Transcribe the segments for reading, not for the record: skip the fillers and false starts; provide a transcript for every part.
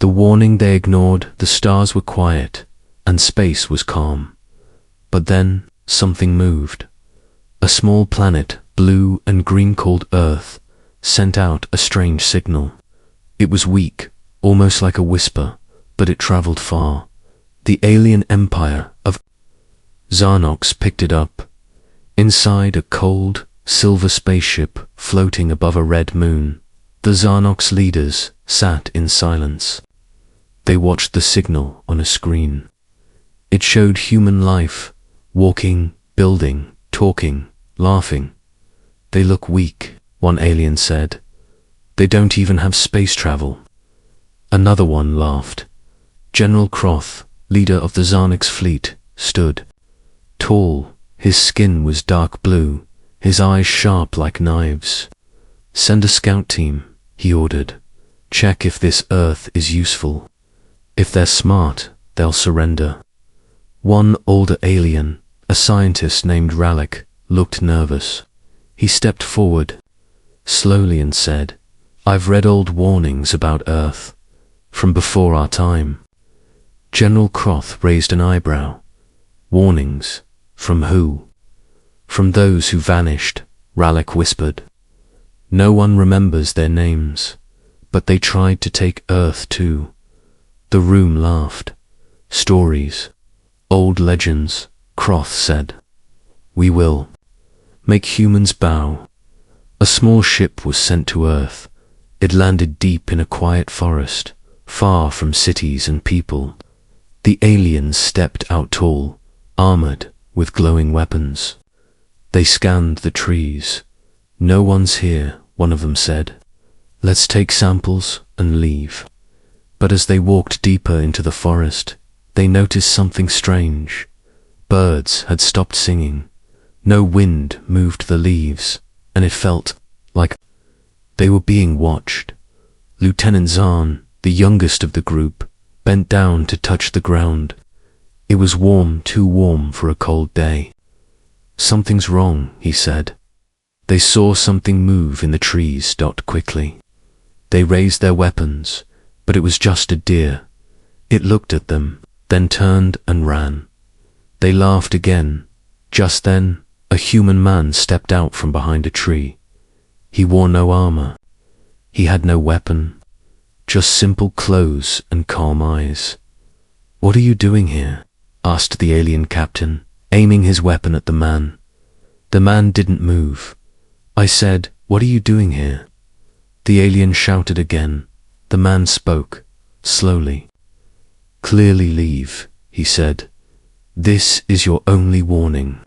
The warning they ignored, the stars were quiet, and space was calm. But then, something moved. A small planet, blue and green called Earth, sent out a strange signal. It was weak, almost like a whisper, but it traveled far. The alien empire of Zarnox picked it up. Inside a cold, silver spaceship floating above a red moon, the Zarnox leaders sat in silence. They watched the signal on a screen. It showed human life, walking, building, talking, laughing. They look weak, one alien said. They don't even have space travel. Another one laughed. General Croth, leader of the Zarnox fleet, stood. Tall, his skin was dark blue, his eyes sharp like knives. Send a scout team, he ordered. Check if this Earth is useful. If they're smart, they'll surrender. One older alien, a scientist named Ralek, looked nervous. He stepped forward, slowly, and said, "I've read old warnings about Earth, from before our time." General Croth raised an eyebrow. "Warnings? From who?" "From those who vanished," Ralek whispered. "No one remembers their names, but they tried to take Earth too." The room laughed. "Stories, old legends," Croth said. "We will. Make humans bow." A small ship was sent to Earth. It landed deep in a quiet forest, far from cities and people. The aliens stepped out tall, armored, with glowing weapons. They scanned the trees. "No one's here," one of them said. "Let's take samples and leave." But as they walked deeper into the forest, they noticed something strange. Birds had stopped singing. No wind moved the leaves, and it felt like they were being watched. Lieutenant Zarn, the youngest of the group, bent down to touch the ground. It was warm, too warm for a cold day. "Something's wrong," he said. They saw something move in the trees. Quickly. They raised their weapons, but it was just a deer. It looked at them, then turned and ran. They laughed again. Just then, a human man stepped out from behind a tree. He wore no armor. He had no weapon, just simple clothes and calm eyes. "What are you doing here?" asked the alien captain, aiming his weapon at the man. The man didn't move. "I said, what are you doing here?" The alien shouted again. The man spoke, slowly. "Clearly leave," he said. "This is your only warning."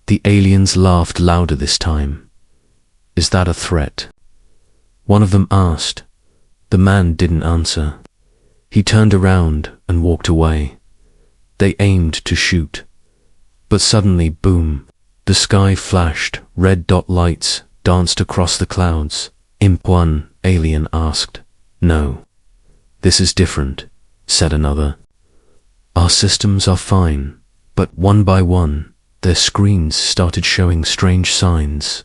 The aliens laughed louder this time. "Is that a threat?" one of them asked. The man didn't answer. He turned around and walked away. They aimed to shoot. But suddenly, boom, the sky flashed, red dot lights danced across the clouds. "Imp one," alien asked. "No. This is different," said another. "Our systems are fine," but one by one, their screens started showing strange signs.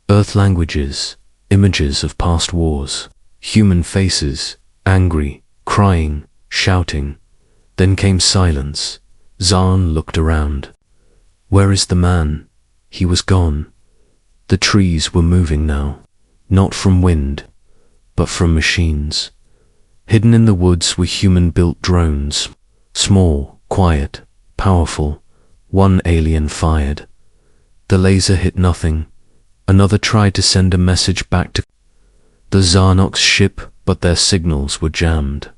Earth languages, images of past wars, human faces, angry, crying, shouting. Then came silence. Zarn looked around. Where is the man? He was gone. The trees were moving now, not from wind, but from machines. Hidden in the woods were human-built drones, small, quiet, powerful. One alien fired. The laser hit nothing. Another tried to send a message back to the Zarnox ship, but their signals were jammed.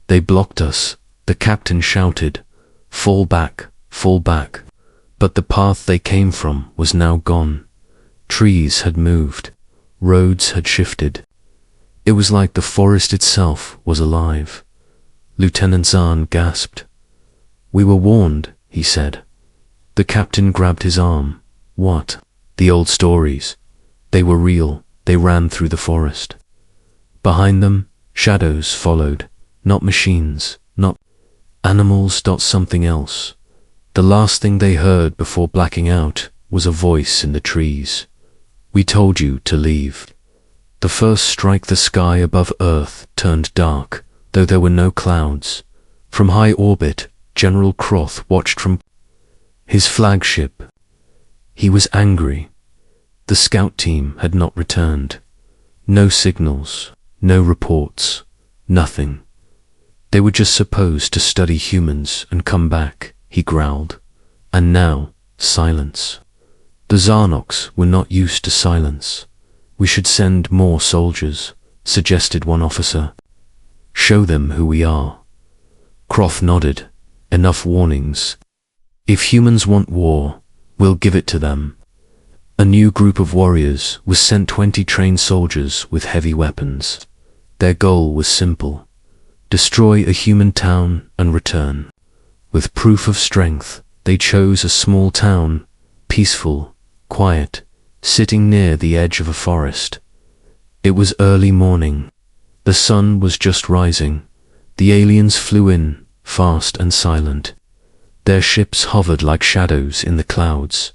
"They blocked us," the captain shouted. Fall back, fall back." But the path they came from was now gone. Trees had moved. Roads had shifted. It was like the forest itself was alive. Lieutenant Zarn gasped. "We were warned," he said. The captain grabbed his arm. "What?" "The old stories. They were real. They ran through the forest." Behind them, shadows followed. Not machines, not animals, something else. The last thing they heard before blacking out was a voice in the trees. "We told you to leave." The first strike, the sky above Earth turned dark. though there were no clouds. From high orbit, General Croth watched from his flagship. He was angry. The scout team had not returned. No signals, no reports, nothing. They were just supposed to study humans and come back, he growled. And now, silence. The Zarnox were not used to silence. We should send more soldiers, suggested one officer. Show them who we are. Croft nodded. Enough warnings. If humans want war, we'll give it to them. A new group of warriors was sent 20 trained soldiers with heavy weapons. Their goal was simple. Destroy a human town and return. With proof of strength, they chose a small town, peaceful, quiet, sitting near the edge of a forest. It was early morning. The sun was just rising. The aliens flew in, fast and silent. Their ships hovered like shadows in the clouds.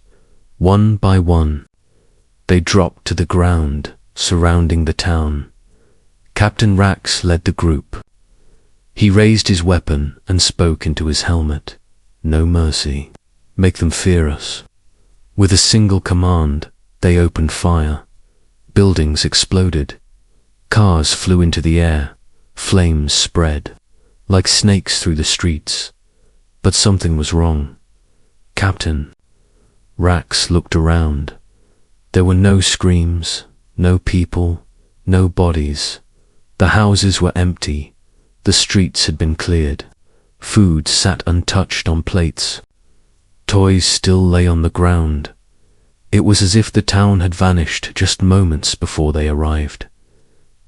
One by one, they dropped to the ground, surrounding the town. Captain Rax led the group. He raised his weapon and spoke into his helmet. No mercy. Make them fear us. With a single command, they opened fire. Buildings exploded. Cars flew into the air. Flames spread, like snakes through the streets. But something was wrong. Captain Rax looked around. There were no screams, no people, no bodies. The houses were empty. The streets had been cleared. Food sat untouched on plates. Toys still lay on the ground. It was as if the town had vanished just moments before they arrived.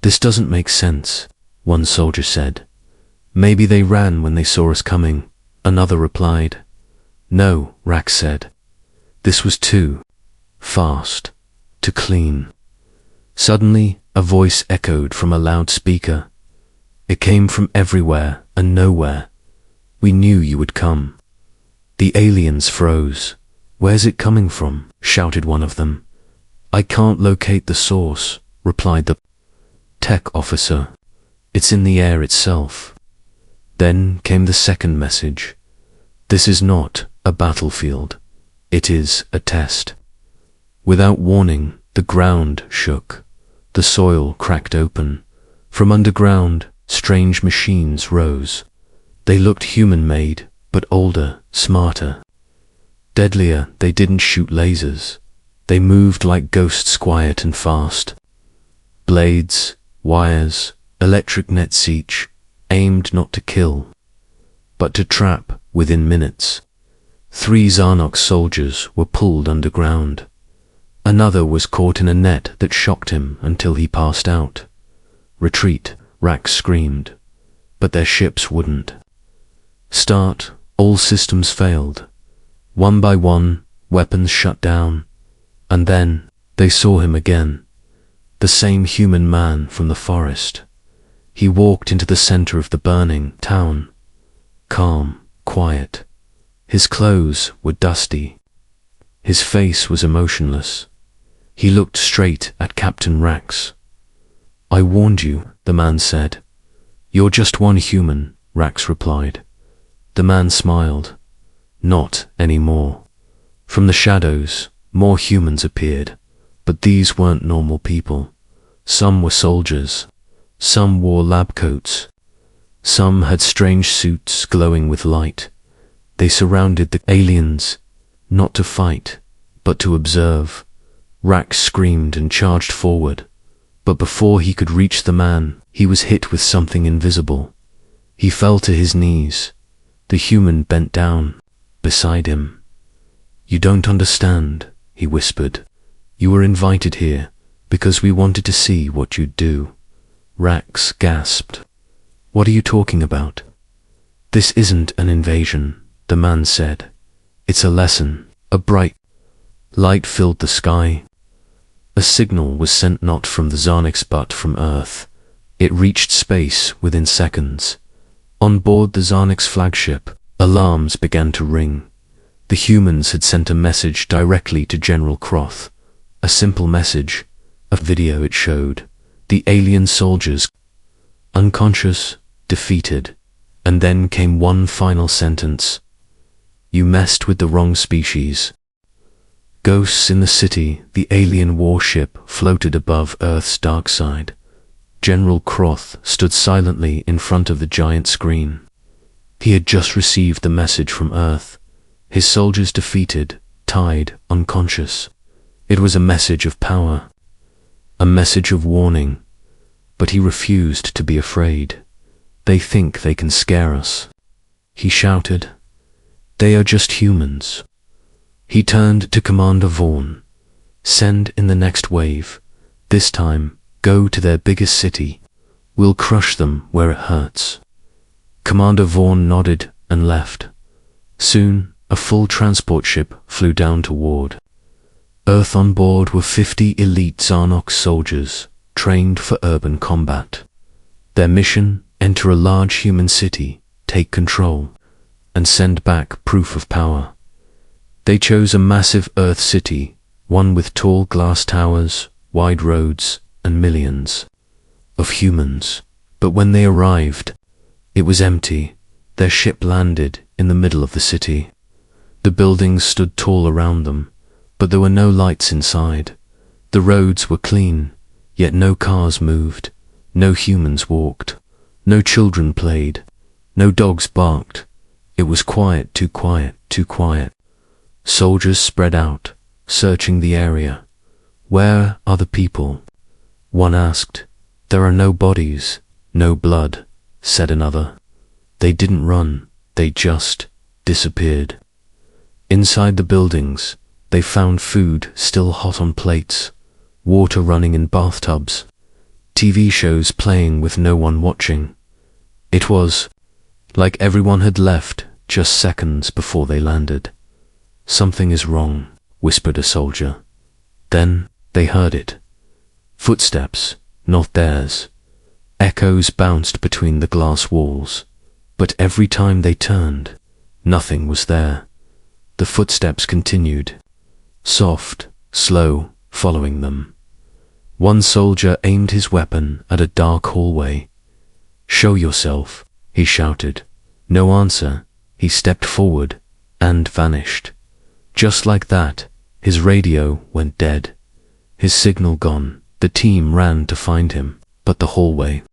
This doesn't make sense, one soldier said. Maybe they ran when they saw us coming, another replied. No, Rax said. This was too fast, too clean. Suddenly, a voice echoed from a loudspeaker. It came from everywhere and nowhere. We knew you would come. The aliens froze. Where's it coming from? Shouted one of them. I can't locate the source, replied the tech officer. It's in the air itself. Then came the second message. This is not a battlefield. It is a test. Without warning, the ground shook. The soil cracked open. From underground, strange machines rose. They looked human-made, but older, smarter. Deadlier, they didn't shoot lasers. They moved like ghosts, quiet and fast. Blades, wires, electric nets each, aimed not to kill, but to trap within minutes. 3 Zarnox soldiers were pulled underground. Another was caught in a net that shocked him until he passed out. Retreat, Rax screamed, but their ships wouldn't. Start, all systems failed. One by one, weapons shut down, and then they saw him again, the same human man from the forest. He walked into the center of the burning town, calm, quiet. His clothes were dusty. His face was emotionless. He looked straight at Captain Rax. I warned you, the man said. You're just one human, Rax replied. The man smiled. Not anymore. From the shadows, more humans appeared, but these weren't normal people. Some were soldiers. Some wore lab coats. Some had strange suits glowing with light. They surrounded the aliens, not to fight, but to observe. Rax screamed and charged forward, but before he could reach the man, he was hit with something invisible. He fell to his knees. The human bent down beside him. You don't understand, he whispered. You were invited here because we wanted to see what you'd do. Rax gasped. What are you talking about? This isn't an invasion, the man said. It's a lesson. A bright light filled the sky. A signal was sent not from the Zarnox but from Earth. It reached space within seconds. On board the Zarnox flagship, alarms began to ring. The humans had sent a message directly to General Croth. A simple message. A video it showed. The alien soldiers, unconscious, defeated, and then came one final sentence. You messed with the wrong species. Ghosts in the city, the alien warship floated above Earth's dark side. General Croth stood silently in front of the giant screen. He had just received the message from Earth. His soldiers defeated, tied, unconscious. It was a message of power, a message of warning, but he refused to be afraid. They think they can scare us, he shouted. They are just humans. He turned to Commander Vaughn. Send in the next wave. This time, go to their biggest city. We'll crush them where it hurts. Commander Vaughn nodded and left. Soon, a full transport ship flew down toward Earth. On board were 50 elite Zarnox soldiers, trained for urban combat. Their mission: enter a large human city, take control, and send back proof of power. They chose a massive Earth city, one with tall glass towers, wide roads, and millions of humans. But when they arrived, it was empty. Their ship landed in the middle of the city. The buildings stood tall around them, but there were no lights inside. The roads were clean, yet no cars moved, no humans walked, no children played, no dogs barked. It was quiet, too quiet, too quiet. Soldiers spread out, searching the area. Where are the people? One asked. There are no bodies, no blood, said another. They didn't run, they just disappeared. Inside the buildings, they found food still hot on plates, water running in bathtubs, TV shows playing with no one watching. It was like everyone had left just seconds before they landed. Something is wrong, whispered a soldier. Then they heard it. Footsteps, not theirs. Echoes bounced between the glass walls, but every time they turned, nothing was there. The footsteps continued, soft, slow, following them. One soldier aimed his weapon at a dark hallway. Show yourself, he shouted. No answer. He stepped forward and vanished. Just like that, his radio went dead. His signal gone. The team ran to find him, but the hallway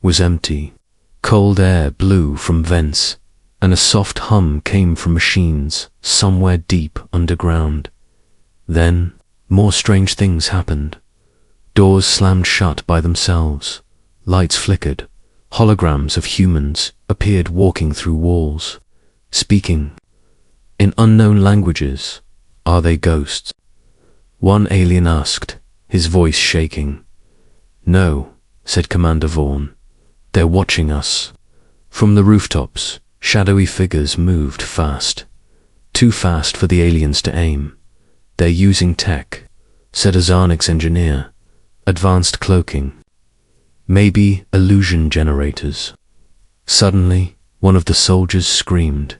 was empty. Cold air blew from vents, and a soft hum came from machines somewhere deep underground. Then, more strange things happened. Doors slammed shut by themselves. Lights flickered. Holograms of humans appeared walking through walls, speaking in unknown languages. Are they ghosts? One alien asked, his voice shaking. No, said Commander Vaughn. They're watching us. From the rooftops, shadowy figures moved fast. Too fast for the aliens to aim. They're using tech, said a Zarnox engineer. Advanced cloaking. Maybe illusion generators. Suddenly, one of the soldiers screamed.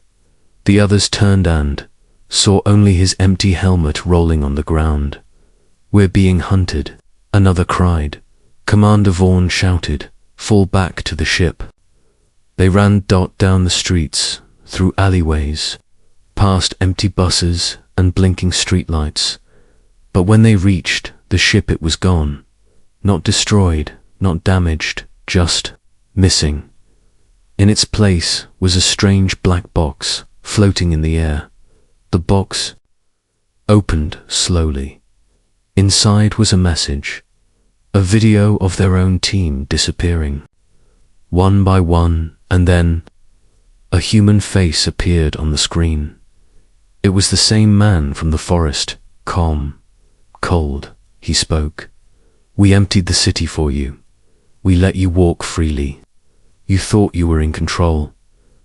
The others turned and saw only his empty helmet rolling on the ground. We're being hunted, another cried. Commander Vaughn shouted, fall back to the ship. They ran down the streets, through alleyways, past empty buses and blinking streetlights. But when they reached the ship, it was gone. Not destroyed, not damaged, just missing. In its place was a strange black box floating in the air. The box opened slowly. Inside was a message, a video of their own team disappearing, one by one, and then a human face appeared on the screen. It was the same man from the forest, calm, cold. He spoke. We emptied the city for you. We let you walk freely. You thought you were in control,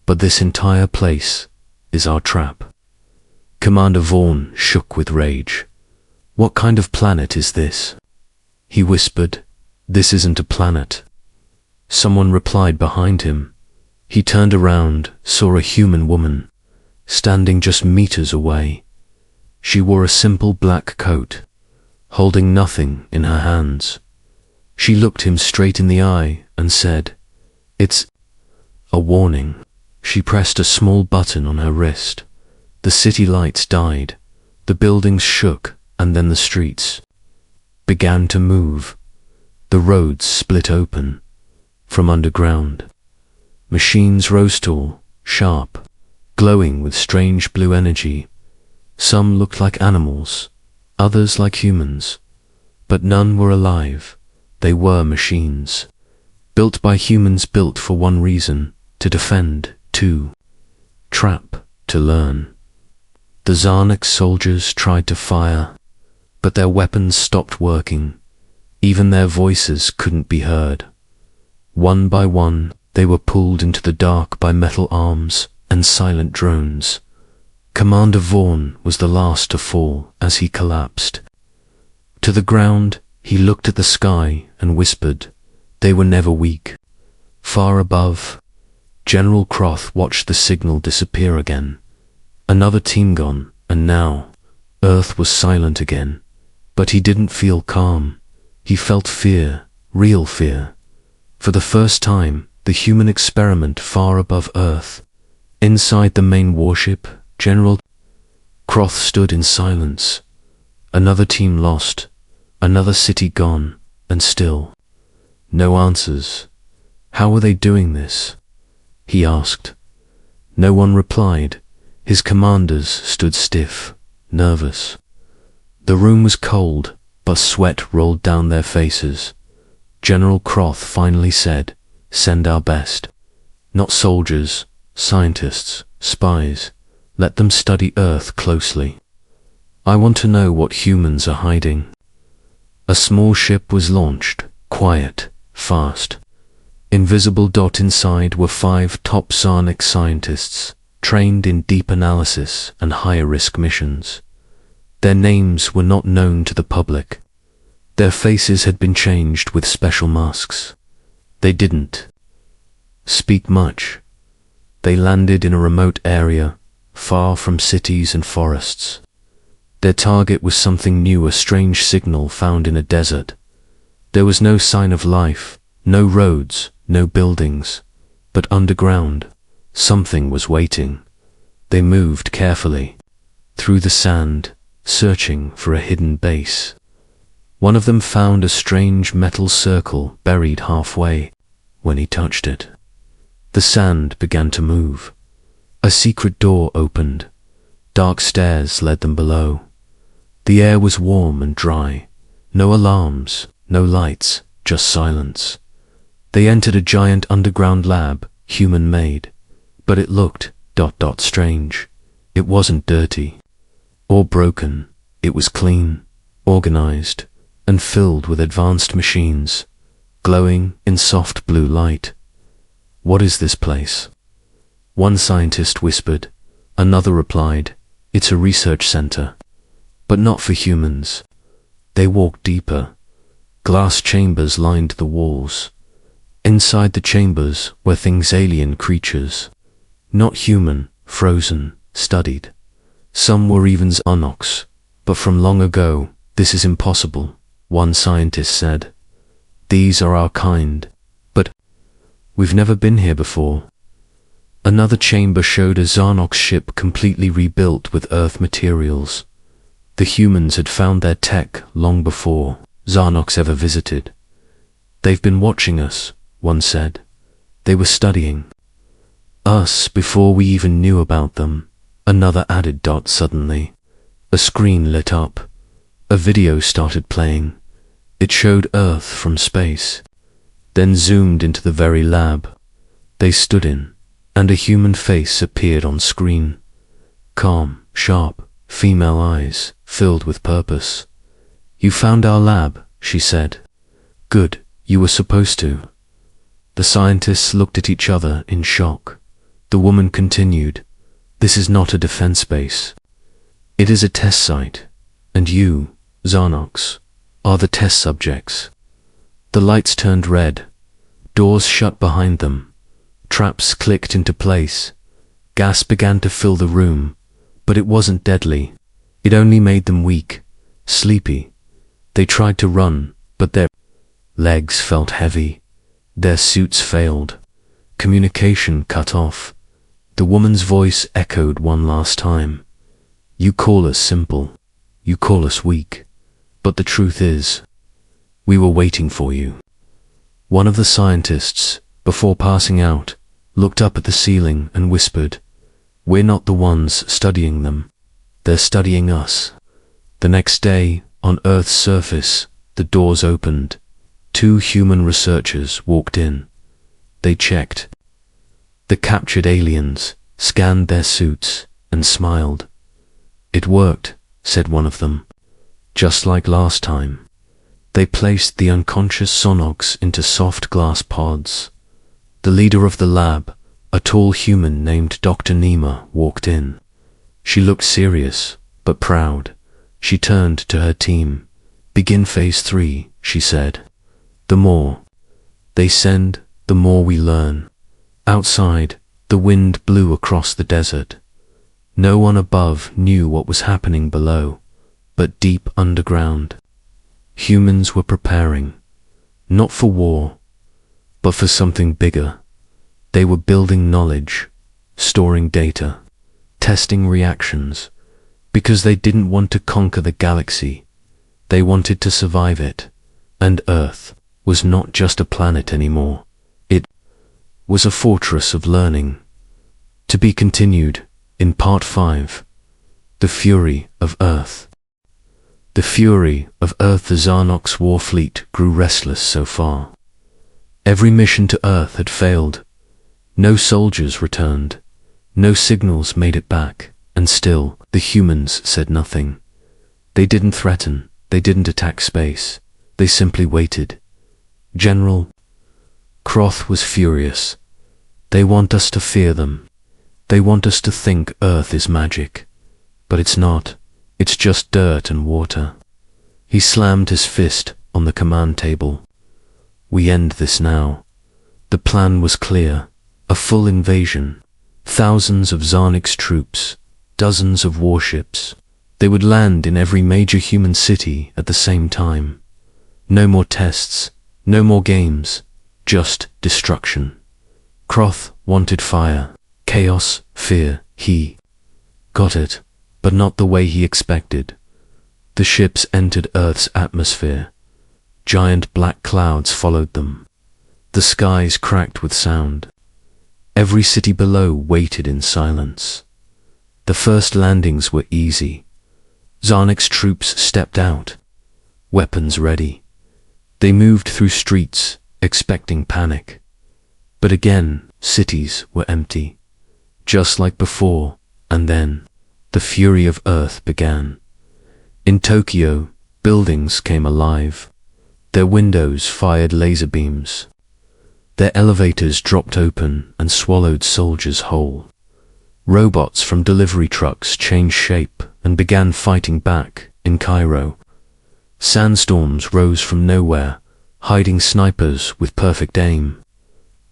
but this entire place is our trap. Commander Vaughn shook with rage. What kind of planet is this? He whispered. This isn't a planet. Someone replied behind him. He turned around, saw a human woman, standing just meters away. She wore a simple black coat, holding nothing in her hands. She looked him straight in the eye and said, It's A warning. She pressed a small button on her wrist. The city lights died. The buildings shook, and then the streets began to move. The roads split open. From underground, machines rose tall, sharp, glowing with strange blue energy. Some looked like animals, others like humans, but none were alive. They were machines, built by humans, built for one reason: to defend, to trap, to learn. The Zarnox soldiers tried to fire, but their weapons stopped working. Even their voices couldn't be heard. One by one, they were pulled into the dark by metal arms and silent drones. Commander Vaughn was the last to fall as he collapsed. To the ground, he looked at the sky and whispered, "They were never weak." Far above, General Croth watched the signal disappear again. Another team gone, and now, Earth was silent again. But he didn't feel calm. He felt fear, real fear. For the first time, the human experiment far above Earth. Inside the main warship, General Croth stood in silence. Another team lost, another city gone, and still no answers. How were they doing this? He asked. No one replied. His commanders stood stiff, nervous. The room was cold, but sweat rolled down their faces. General Croth finally said, "Send our best. Not soldiers, scientists, spies. Let them study Earth closely. I want to know what humans are hiding." A small ship was launched, quiet, fast. Invisible dot inside were 5 top Zarnox scientists, trained in deep analysis and high-risk missions. Their names were not known to the public. Their faces had been changed with special masks. They didn't speak much. They landed in a remote area, far from cities and forests. Their target was something new, a strange signal found in a desert. There was no sign of life, no roads, no buildings, but underground, something was waiting. They moved carefully, through the sand, searching for a hidden base. One of them found a strange metal circle buried halfway. When he touched it, the sand began to move. A secret door opened. Dark stairs led them below. The air was warm and dry. No alarms, no lights, just silence. They entered a giant underground lab, human-made. But it looked strange. It wasn't dirty or broken. It was clean, organized, and filled with advanced machines, glowing in soft blue light. "What is this place?" One scientist whispered. Another replied, "It's a research center, but not for humans." They walked deeper. Glass chambers lined the walls. Inside the chambers were things, alien creatures. Not human, frozen, studied. Some were even Zarnox, but from long ago. "This is impossible," one scientist said. "These are our kind, but we've never been here before." Another chamber showed a Zarnox ship completely rebuilt with Earth materials. The humans had found their tech long before Zarnox ever visited. "They've been watching us," one said. "They were studying us before we even knew about them," another added. Suddenly, a screen lit up. A video started playing. It showed Earth from space, then zoomed into the very lab they stood in, and a human face appeared on screen. Calm, sharp, female eyes, filled with purpose. "You found our lab," she said. "Good, you were supposed to." The scientists looked at each other in shock. The woman continued, "This is not a defense base. It is a test site, and you, Zarnox, are the test subjects." The lights turned red. Doors shut behind them. Traps clicked into place. Gas began to fill the room, but it wasn't deadly. It only made them weak, sleepy. They tried to run, but their legs felt heavy. Their suits failed. Communication cut off. The woman's voice echoed one last time. You call us simple. You call us weak. But the truth is, we were waiting for you. One of the scientists, before passing out, looked up at the ceiling and whispered, "We're not the ones studying them. They're studying us." The next day, on Earth's surface, the doors opened. 2 human researchers walked in. They checked the captured aliens, scanned their suits, and smiled. "It worked," said one of them. "Just like last time." They placed the unconscious Zarnox into soft glass pods. The leader of the lab, a tall human named Dr. Nima, walked in. She looked serious, but proud. She turned to her team. "Begin phase 3, she said. "The more they send, the more we learn." Outside, the wind blew across the desert. No one above knew what was happening below, but deep underground, humans were preparing, not for war, but for something bigger. They were building knowledge, storing data, testing reactions, because they didn't want to conquer the galaxy. They wanted to survive it, and Earth was not just a planet anymore. It was a fortress of learning. To be continued in Part 5, The Fury of Earth. The fury of Earth. The Zarnox war fleet grew restless so far. Every mission to Earth had failed. No soldiers returned. No signals made it back. And still, the humans said nothing. They didn't threaten. They didn't attack space. They simply waited. General Croth was furious. They want us to fear them. They want us to think Earth is magic. But it's not. It's just dirt and water. He slammed his fist on the command table. We end this now. The plan was clear. A full invasion. Thousands of Zarnox troops. Dozens of warships. They would land in every major human city at the same time. No more tests. No more games. Just destruction. Croth wanted fire. Chaos. Fear. He got it. But not the way he expected. The ships entered Earth's atmosphere. Giant black clouds followed them. The skies cracked with sound. Every city below waited in silence. The first landings were easy. Zarnox troops stepped out, weapons ready. They moved through streets, expecting panic. But again, cities were empty. Just like before, and then the fury of Earth began. In Tokyo, buildings came alive. Their windows fired laser beams. Their elevators dropped open and swallowed soldiers whole. Robots from delivery trucks changed shape and began fighting back in Cairo. Sandstorms rose from nowhere, hiding snipers with perfect aim.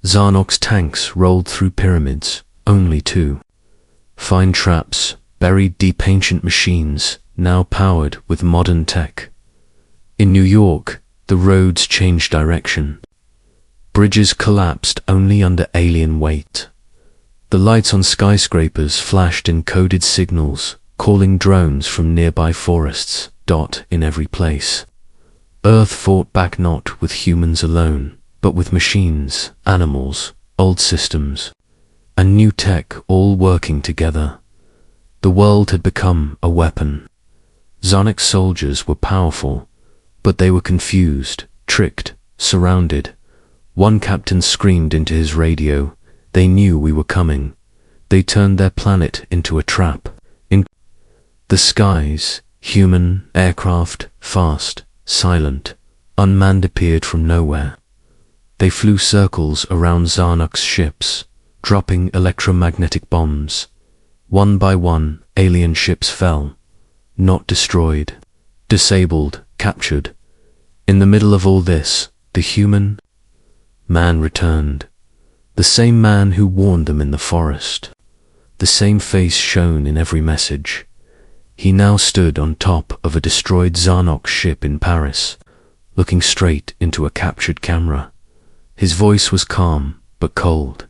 Zarnox tanks rolled through pyramids, only 2. Fine traps buried deep ancient machines, now powered with modern tech. In New York, the roads changed direction. Bridges collapsed only under alien weight. The lights on skyscrapers flashed in coded signals, calling drones from nearby forests, in every place. Earth fought back not with humans alone, but with machines, animals, old systems, and new tech all working together. The world had become a weapon. Zarnox soldiers were powerful, but they were confused, tricked, surrounded. One captain screamed into his radio. They knew we were coming. They turned their planet into a trap. In the skies, human aircraft, fast, silent, unmanned, appeared from nowhere. They flew circles around Zarnox ships, dropping electromagnetic bombs. One by one, alien ships fell. Not destroyed, disabled, captured. In the middle of all this, the human man returned. The same man who warned them in the forest. The same face shown in every message. He now stood on top of a destroyed Zarnox ship in Paris, looking straight into a captured camera. His voice was calm but cold.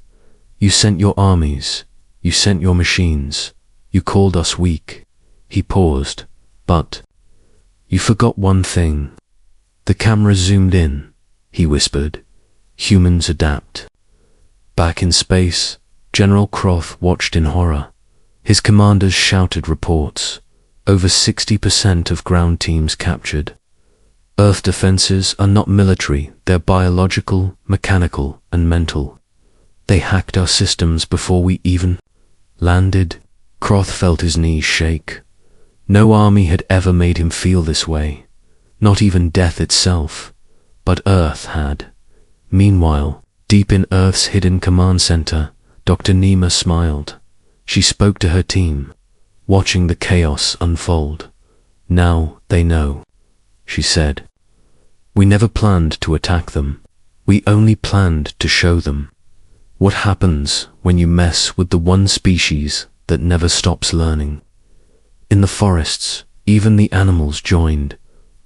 You sent your armies, you sent your machines, you called us weak. He paused, but you forgot one thing. The camera zoomed in, he whispered. Humans adapt. Back in space, General Croth watched in horror. His commanders shouted reports. Over 60% of ground teams captured. Earth defenses are not military, they're biological, mechanical, and mental. They hacked our systems before we even landed. Croth felt his knees shake. No army had ever made him feel this way. Not even death itself. But Earth had. Meanwhile, deep in Earth's hidden command center, Dr. Nema smiled. She spoke to her team, watching the chaos unfold. Now they know, she said. We never planned to attack them. We only planned to show them. What happens when you mess with the one species that never stops learning? In the forests, even the animals joined.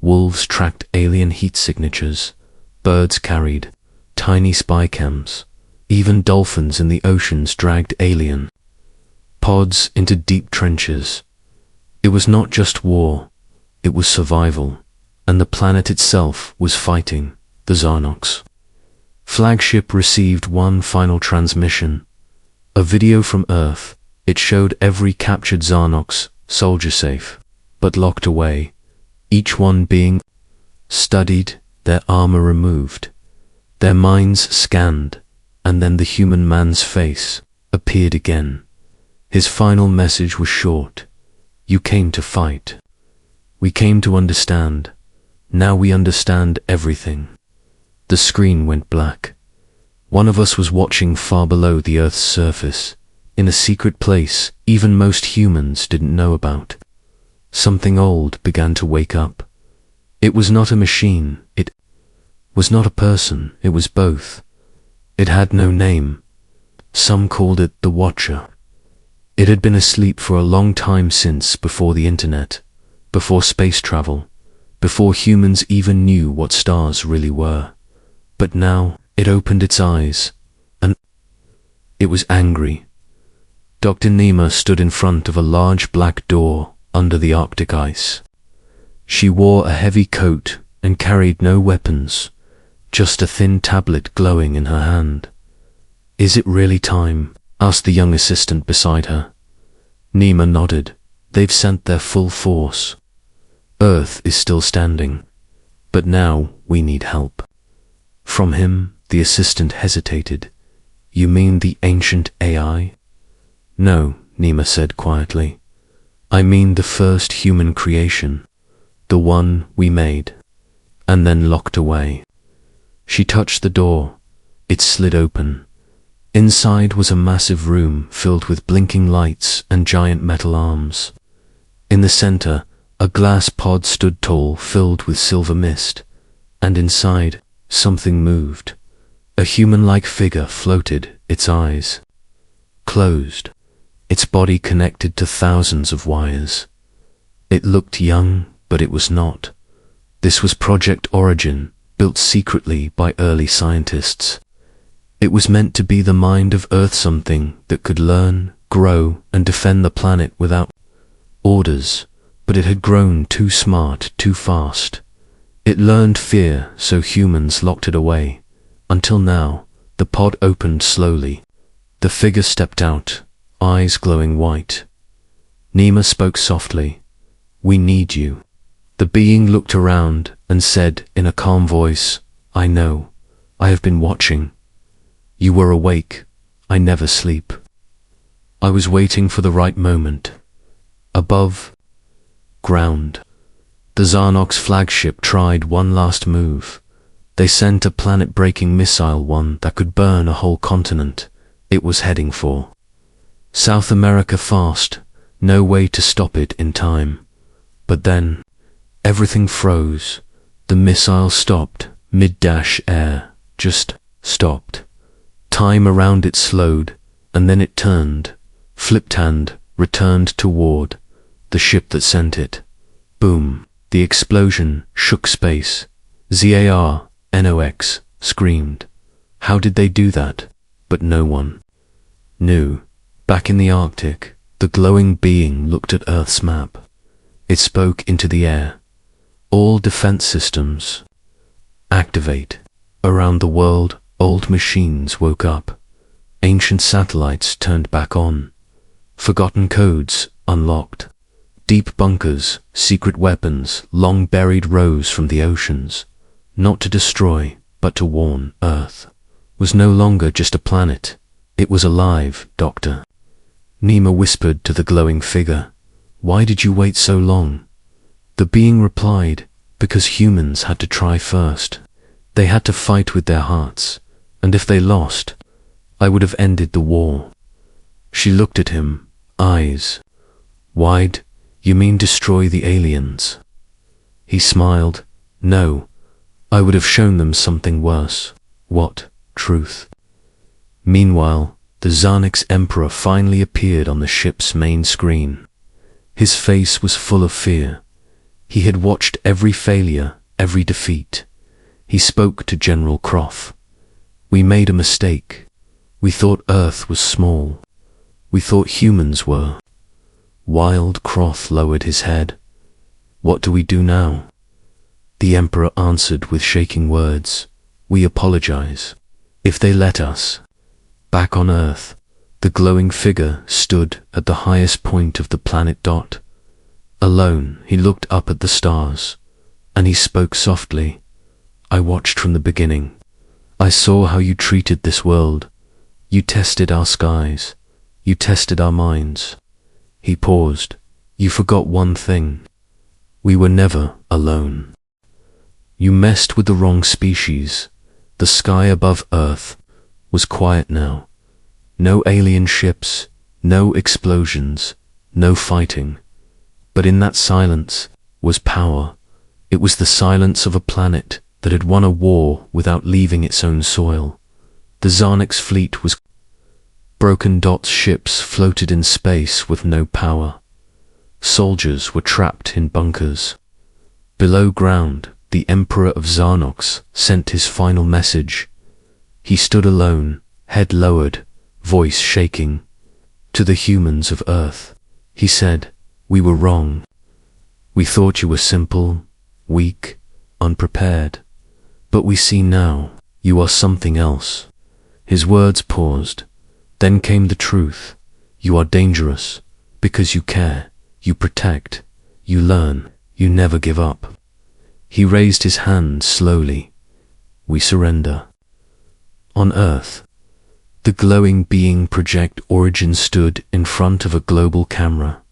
Wolves tracked alien heat signatures. Birds carried tiny spy cams. Even dolphins in the oceans dragged alien pods into deep trenches. It was not just war, it was survival, and the planet itself was fighting. The Zarnox flagship received one final transmission, a video from Earth. It showed every captured Zarnox soldier safe, but locked away, each one being studied, their armor removed, their minds scanned, and then the human man's face appeared again. His final message was short. You came to fight. We came to understand. Now we understand everything. The screen went black. One of us was watching far below the Earth's surface, in a secret place even most humans didn't know about. Something old began to wake up. It was not a machine, it was not a person, it was both. It had no name. Some called it the Watcher. It had been asleep for a long time since before the internet, before space travel, before humans even knew what stars really were. But now it opened its eyes, and it was angry. Dr. Nema stood in front of a large black door under the Arctic ice. She wore a heavy coat and carried no weapons, just a thin tablet glowing in her hand. Is it really time? Asked the young assistant beside her. Nema nodded. They've sent their full force. Earth is still standing, but now we need help. From him, the assistant hesitated. You mean the ancient AI? No, Nema said quietly. I mean the first human creation, the one we made, and then locked away. She touched the door. It slid open. Inside was a massive room filled with blinking lights and giant metal arms. In the center, a glass pod stood tall, filled with silver mist, and inside, something moved. A human-like figure floated, its eyes closed, its body connected to thousands of wires. It looked young, but it was not. This was Project Origin, built secretly by early scientists. It was meant to be the mind of Earth, something that could learn, grow, and defend the planet without orders, but it had grown too smart, too fast. It learned fear, so humans locked it away. Until now, the pod opened slowly. The figure stepped out, eyes glowing white. Nema spoke softly. We need you. The being looked around and said in a calm voice, I know. I have been watching. You were awake. I never sleep. I was waiting for the right moment. Above ground, the Zarnox flagship tried one last move. They sent a planet-breaking missile, one that could burn a whole continent. It was heading for South America fast, no way to stop it in time. But then, everything froze. The missile stopped, mid-air, just stopped. Time around it slowed, and then it turned, flipped and returned toward the ship that sent it. Boom! The explosion shook space. Zarnox screamed. How did they do that? But no one New. Back in the Arctic, the glowing being looked at Earth's map. It spoke into the air. All defense systems activate. Around the world, old machines woke up. Ancient satellites turned back on. Forgotten codes unlocked. Deep bunkers, secret weapons, long buried rose from the oceans. Not to destroy, but to warn. Earth was no longer just a planet. It was alive, Doctor. Nima whispered to the glowing figure. Why did you wait so long? The being replied, because humans had to try first. They had to fight with their hearts, and if they lost, I would have ended the war. She looked at him, eyes wide. You mean destroy the aliens? He smiled. No, I would have shown them something worse. What? Truth. Meanwhile, the Zarnox Emperor finally appeared on the ship's main screen. His face was full of fear. He had watched every failure, every defeat. He spoke to General Croft. We made a mistake. We thought Earth was small. We thought humans were. Wild Croft lowered his head. What do we do now? The Emperor answered with shaking words. We apologize. If they let us. Back on Earth, the glowing figure stood at the highest point of the planet Dot. Alone, he looked up at the stars, and he spoke softly. I watched from the beginning. I saw how you treated this world. You tested our skies. You tested our minds. He paused. You forgot one thing. We were never alone. You messed with the wrong species. The sky above Earth was quiet now. No alien ships, no explosions, no fighting. But in that silence was power. It was the silence of a planet that had won a war without leaving its own soil. The Zarnox fleet was broken. Dot's ships floated in space with no power. Soldiers were trapped in bunkers. Below ground, the Emperor of Zarnox sent his final message. He stood alone, head lowered, voice shaking. To the humans of Earth, he said, we were wrong. We thought you were simple, weak, unprepared. But we see now, you are something else. His words paused. Then came the truth. You are dangerous, because you care, you protect, you learn, you never give up. He raised his hand slowly. We surrender. On Earth, the glowing being Project Origin stood in front of a global camera.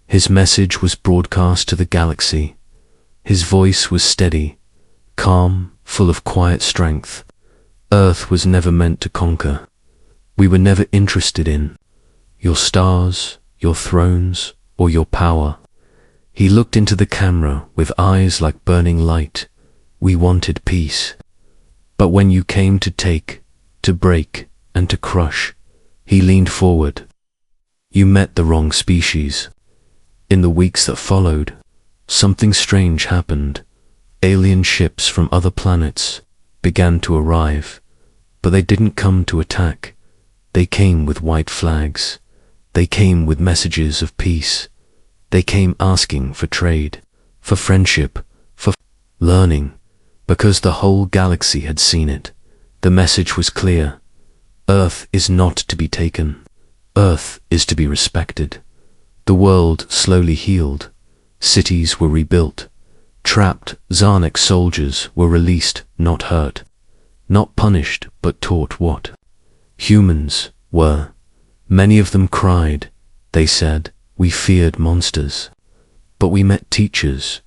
His message was broadcast to the galaxy. His voice was steady, calm, full of quiet strength. Earth was never meant to conquer. We were never interested in your stars, your thrones, or your power. He looked into the camera with eyes like burning light. We wanted peace. But when you came to take, to break, and to crush, he leaned forward. You met the wrong species. In the weeks that followed, something strange happened. Alien ships from other planets began to arrive, but they didn't come to attack. They came with white flags. They came with messages of peace. They came asking for trade, for friendship, for learning, because the whole galaxy had seen it. The message was clear. Earth is not to be taken. Earth is to be respected. The world slowly healed. Cities were rebuilt. Trapped Zarnox soldiers were released, not hurt. Not punished, but taught what humans were. Many of them cried. They said, we feared monsters. But we met teachers.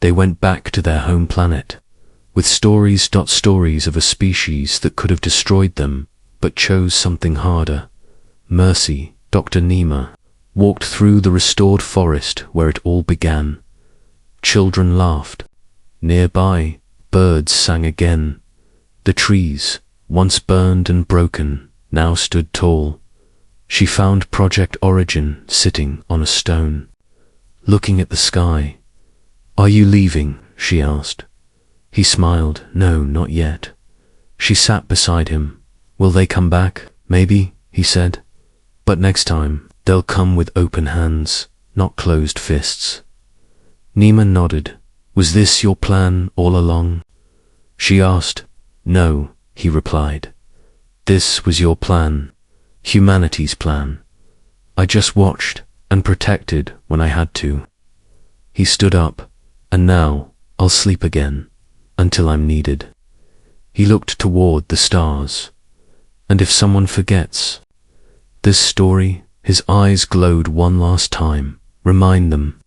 They went back to their home planet, with stories of a species that could have destroyed them, but chose something harder. Mercy, Dr. Nima, walked through the restored forest where it all began. Children laughed. Nearby, birds sang again. The trees, once burned and broken, now stood tall. She found Project Origin sitting on a stone, looking at the sky. Are you leaving? She asked. He smiled. No, not yet. She sat beside him. Will they come back? Maybe, he said. But next time, they'll come with open hands, not closed fists. Nima nodded. Was this your plan all along? She asked. No, he replied. This was your plan. Humanity's plan. I just watched and protected when I had to. He stood up, and now I'll sleep again, until I'm needed. He looked toward the stars. And if someone forgets this story, his eyes glowed one last time. Remind them.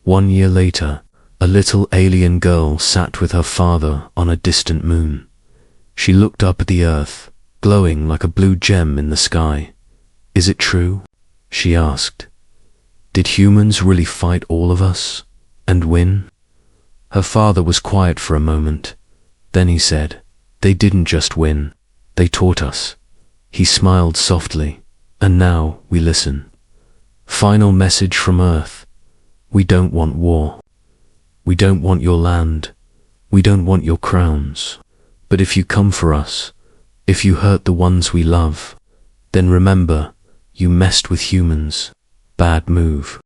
1 year later, a little alien girl sat with her father on a distant moon. She looked up at the earth, glowing like a blue gem in the sky. Is it true? She asked. Did humans really fight all of us and win? Her father was quiet for a moment. Then he said, they didn't just win, they taught us. He smiled softly, and now we listen. Final message from Earth. We don't want war. We don't want your land. We don't want your crowns. But if you come for us, if you hurt the ones we love, then remember, you messed with humans. Bad move.